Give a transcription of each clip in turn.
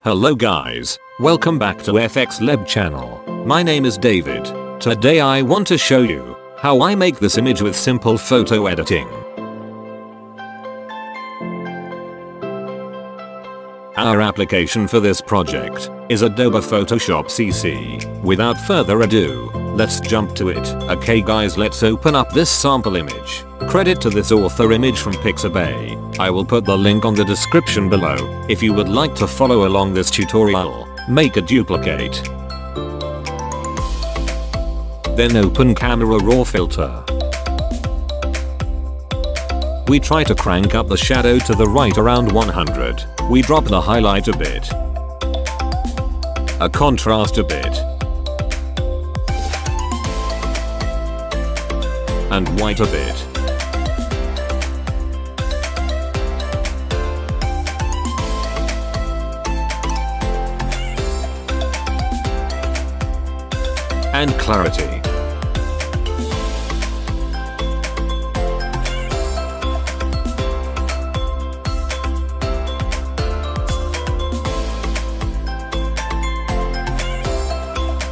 Hello guys, welcome back to FXLab channel. My name is David. Today I want to show you how I make this image with simple photo editing. Our application for this project is Adobe Photoshop CC. Without further ado, let's jump to it. Okay guys, let's open up this sample image. Credit to this author image from Pixabay. I will put the link on the description below. If you would like to follow along this tutorial, make a duplicate. Then open Camera Raw filter. We try to crank up the shadow to the right around 100. We drop the highlight a bit. A contrast a bit. And white a bit. And clarity.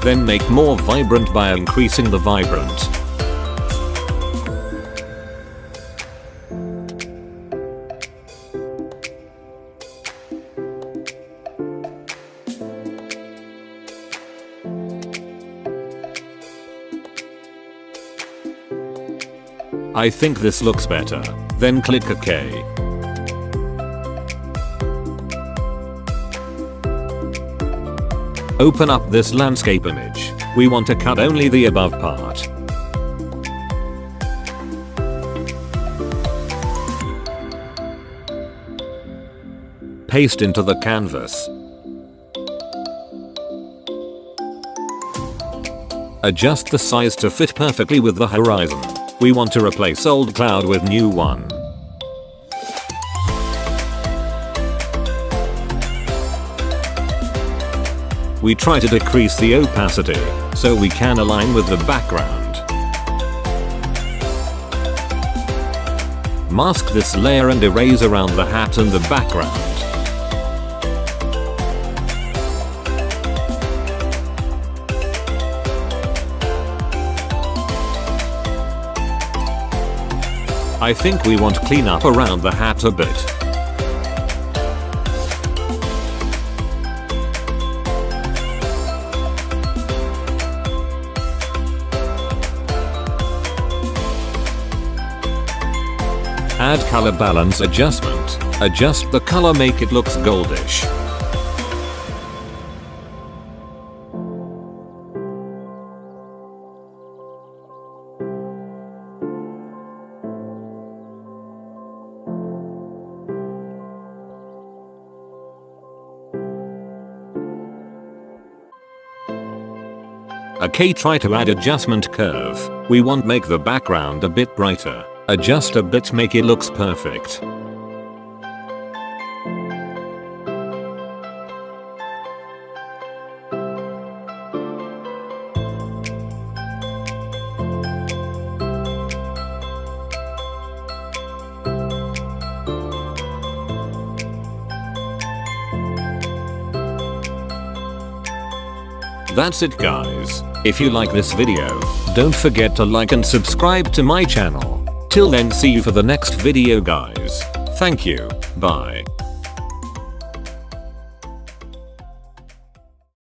Then make more vibrant by increasing the vibrant. I think this looks better. Then click OK. Open up this landscape image. We want to cut only the above part. Paste into the canvas. Adjust the size to fit perfectly with the horizon. We want to replace old cloud with new one. We try to decrease the opacity so we can align with the background. Mask this layer and erase around the hat and the background. I think we want clean up around the hat a bit. Add color balance adjustment. Adjust the color, make it looks goldish. Okay, try to add adjustment curve. We want make the background a bit brighter. Adjust a bit, make it looks perfect. That's it guys. If you like this video, don't forget to like and subscribe to my channel. Till then, see you for the next video guys. Thank you. Bye.